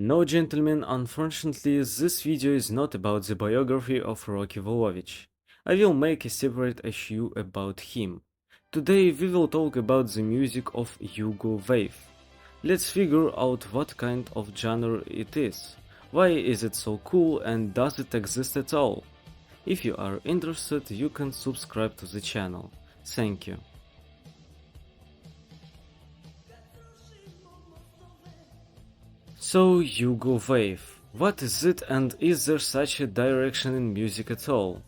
No, gentlemen, unfortunately, this video is not about the biography of Rocky Popovich. I will make a separate issue about him. Today we will talk about the music of YUGOWAVE. Let's figure out what kind of genre it is. Why is it so cool and does it exist at all? If you are interested, you can subscribe to the channel. Thank you. So, YUGOWAVE. What is it and is there such a direction in music at all?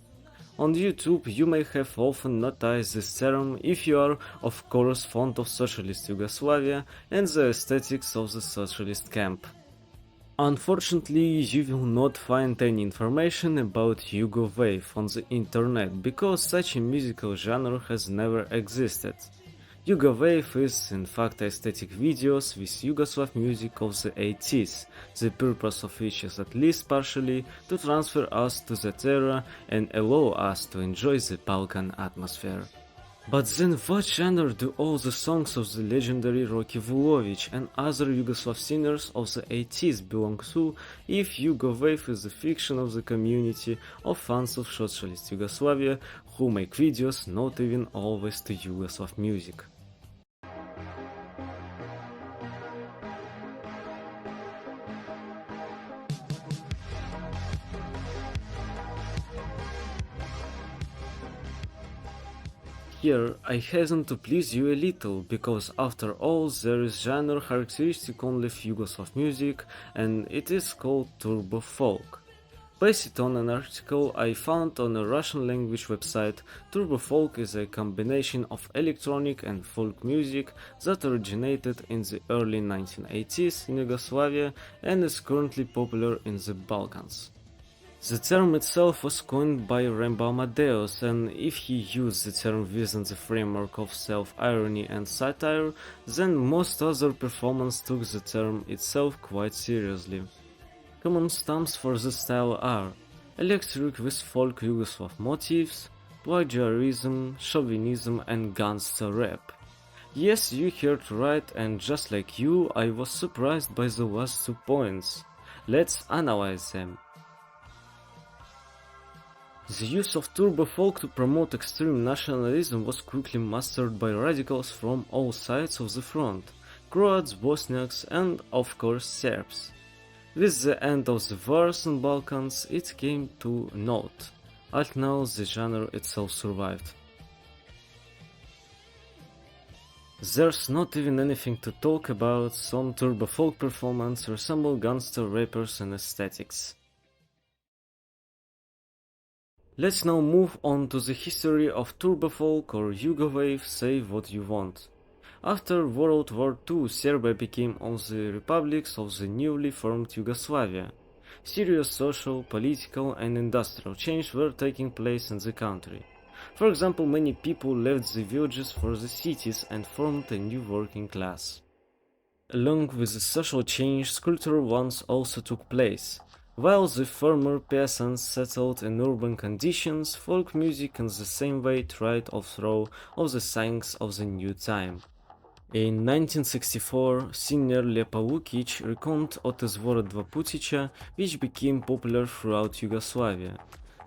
On YouTube you may have often noticed this term if you are of course fond of socialist Yugoslavia and the aesthetics of the socialist camp. Unfortunately, you will not find any information about YUGOWAVE on the internet because such a musical genre has never existed. YUGOWAVE is in fact aesthetic videos with Yugoslav music of the 80s, the purpose of which is at least partially to transfer us to that era and allow us to enjoy the Balkan atmosphere. But then what genre do all the songs of the legendary Rocky Vulovic and other Yugoslav singers of the 80s belong to if YUGOWAVE is a fiction of the community of fans of socialist Yugoslavia who make videos not even always to Yugoslav music? Here I hasten to please you a little, because after all there is genre characteristic only of Yugoslav music and it is called turbo folk. Based on an article I found on a Russian language website, turbo folk is a combination of electronic and folk music that originated in the early 1980s in Yugoslavia and is currently popular in the Balkans. The term itself was coined by Rambo Amadeus, and if he used the term within the framework of self-irony and satire, then most other performers took the term itself quite seriously. Common stumps for the style are electric with folk Yugoslav motifs, plagiarism, chauvinism and gangster rap. Yes, you heard right, and just like you, I was surprised by the last 2 points. Let's analyze them. The use of turbo folk to promote extreme nationalism was quickly mastered by radicals from all sides of the front, Croats, Bosniaks and of course Serbs. With the end of the wars in Balkans it came to naught, but now the genre itself survived. There's not even anything to talk about, some turbo folk performance resemble gangster rappers and aesthetics. Let's now move on to the history of turbo folk or YUGOWAVE, say what you want. After World War II, Serbia became one of the republics of the newly formed Yugoslavia. Serious social, political and industrial change were taking place in the country. For example, many people left the villages for the cities and formed a new working class. Along with the social change, cultural ones also took place. While the former peasants settled in urban conditions, folk music in the same way tried to throw off the signs of the new time. In 1964, singer Lepa Lukic recounted Otezvora Dva Putića, which became popular throughout Yugoslavia.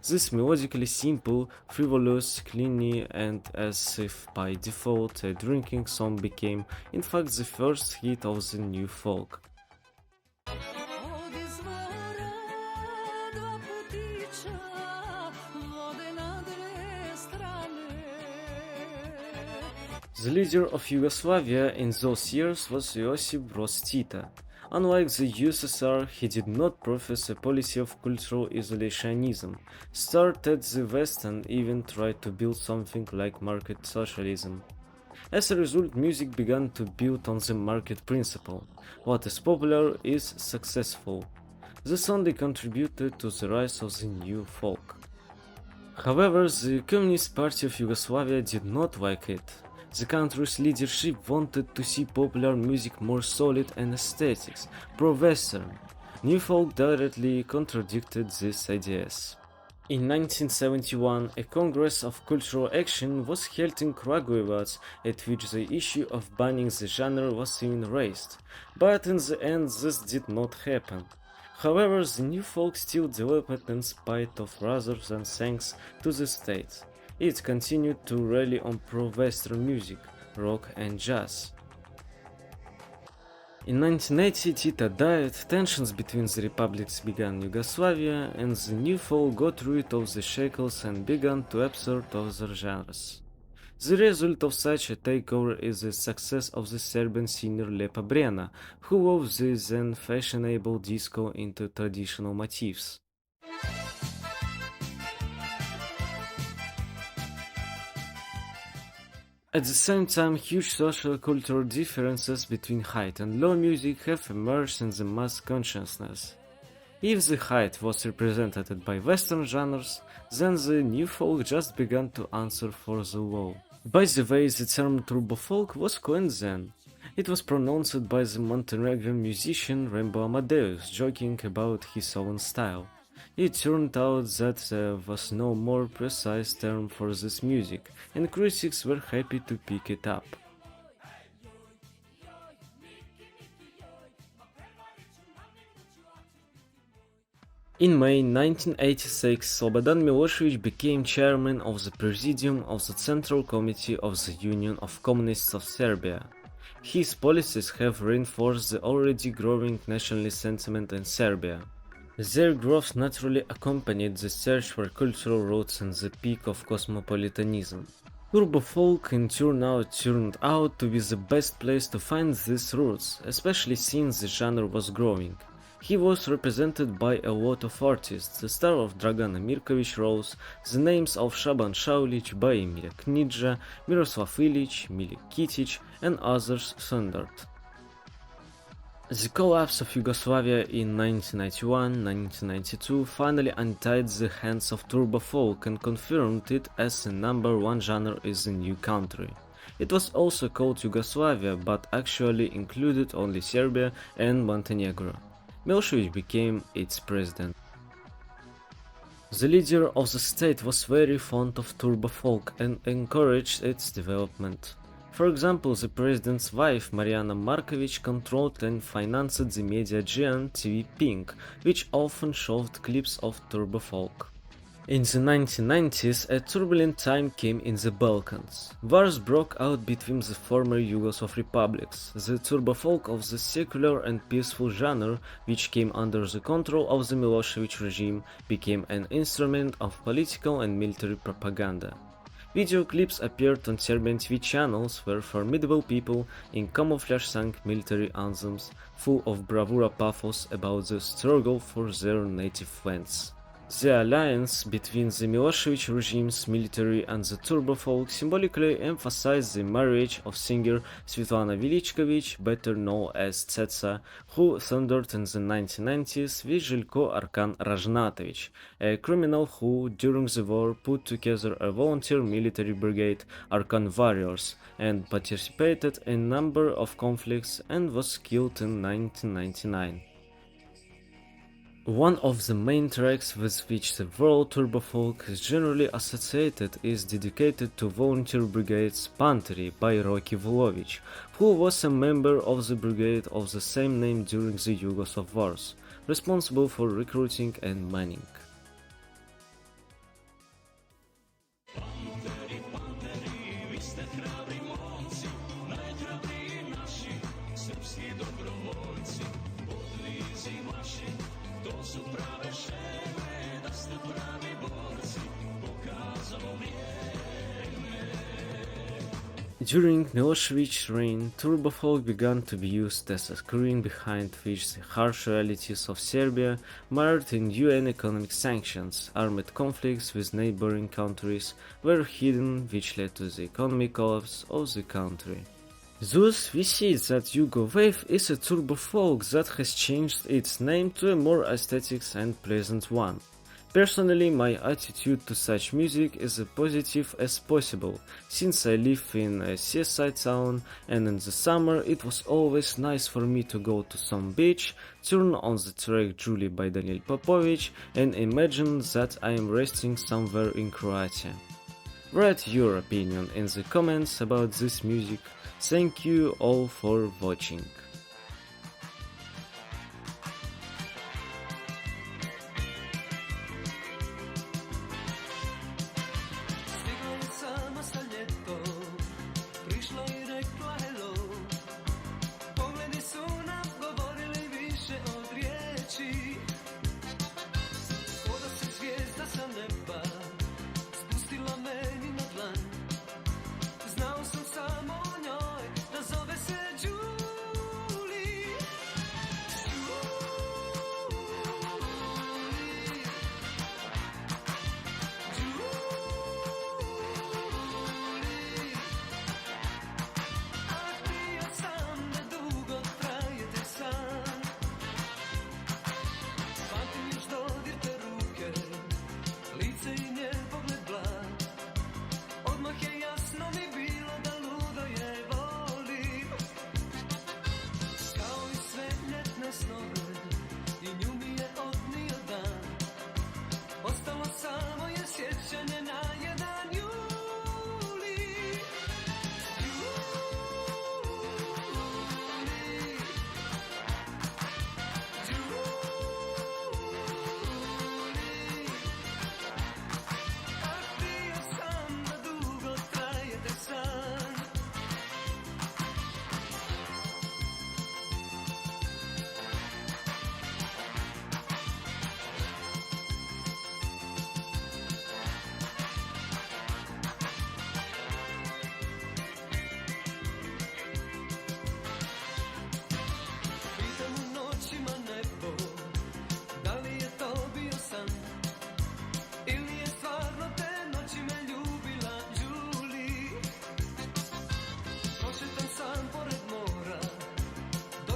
This melodically simple, frivolous, clean and as if by default a drinking song became in fact the first hit of the new folk. The leader of Yugoslavia in those years was Josip Broz Tito. Unlike the USSR, he did not profess a policy of cultural isolationism, started the West and even tried to build something like market socialism. As a result, music began to build on the market principle. What is popular is successful. This only contributed to the rise of the new folk. However, the Communist Party of Yugoslavia did not like it. The country's leadership wanted to see popular music more solid and aesthetics, pro-Western. New folk directly contradicted these ideas. In 1971, a Congress of Cultural Action was held in Kragujevac, at which the issue of banning the genre was even raised, but in the end this did not happen. However, the new folk still developed in spite of rather than thanks to the state. It continued to rely on pro-Western music, rock and jazz. In 1980, Tito died, tensions between the republics began in Yugoslavia, and the new folk got rid of the shackles and began to absorb other genres. The result of such a takeover is the success of the Serbian singer Lepa Brena, who wove the then fashionable disco into traditional motifs. At the same time, huge social cultural differences between high and low music have emerged in the mass consciousness. If the high was represented by Western genres, then the new folk just began to answer for the low. By the way, the term turbo folk was coined then. It was pronounced by the Montenegrin musician Rembo Amadeus, joking about his own style. It turned out that there was no more precise term for this music, and critics were happy to pick it up. In May 1986, Slobodan Milosevic became chairman of the Presidium of the Central Committee of the Union of Communists of Serbia. His policies have reinforced the already growing nationalist sentiment in Serbia. Their growth naturally accompanied the search for cultural roots and the peak of cosmopolitanism. Turbo folk in turn now turned out to be the best place to find these roots, especially since the genre was growing. He was represented by a lot of artists, the star of Dragana Mirkovic rose, the names of Shaban Šaulić, Bajimir Knidža, Miroslav Ilić, Milik Kitic, and others thundered. The collapse of Yugoslavia in 1991-1992 finally untied the hands of turbo folk and confirmed it as the #1 genre in the new country. It was also called Yugoslavia, but actually included only Serbia and Montenegro. Milosevic became its president. The leader of the state was very fond of turbo folk and encouraged its development. For example, the president's wife, Mariana Markovic, controlled and financed the media giant TV Pink, which often showed clips of turbo folk. In the 1990s, a turbulent time came in the Balkans. Wars broke out between the former Yugoslav republics. The turbo folk of the secular and peaceful genre, which came under the control of the Milosevic regime, became an instrument of political and military propaganda. Video clips appeared on Serbian TV channels where formidable people in camouflage sang military anthems, full of bravura pathos about the struggle for their native lands. The alliance between the Milosevic regime's military and the turbo folk symbolically emphasized the marriage of singer Svetlana Velichkovic, better known as Tsetsa, who thundered in the 1990s with Željko Arkan Ražnatovic, a criminal who, during the war, put together a volunteer military brigade, Arkan Warriors, and participated in a number of conflicts and was killed in 1999. One of the main tracks with which the world turbo folk is generally associated is dedicated to volunteer brigade's Panteri by Rocky Vulovic, who was a member of the brigade of the same name during the Yugoslav wars, responsible for recruiting and manning. During Milosevic's reign, turbo folk began to be used as a screen behind which the harsh realities of Serbia mired in UN economic sanctions, armed conflicts with neighboring countries were hidden, which led to the economic collapse of the country. Thus, we see that Yougowave is a turbo folk that has changed its name to a more aesthetic and pleasant one. Personally, my attitude to such music is as positive as possible, since I live in a seaside town and in the summer it was always nice for me to go to some beach, turn on the track Julie by Daniel Popovich and imagine that I am resting somewhere in Croatia. Write your opinion in the comments about this music. Thank you all for watching.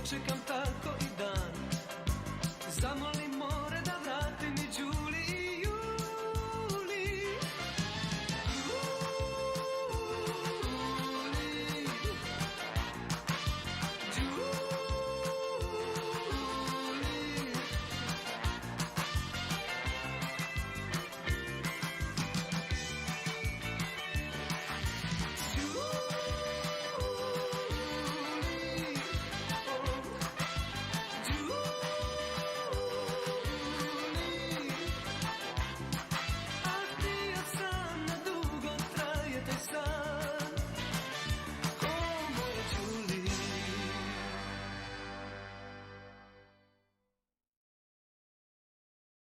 Čekam tako i dan, zamoli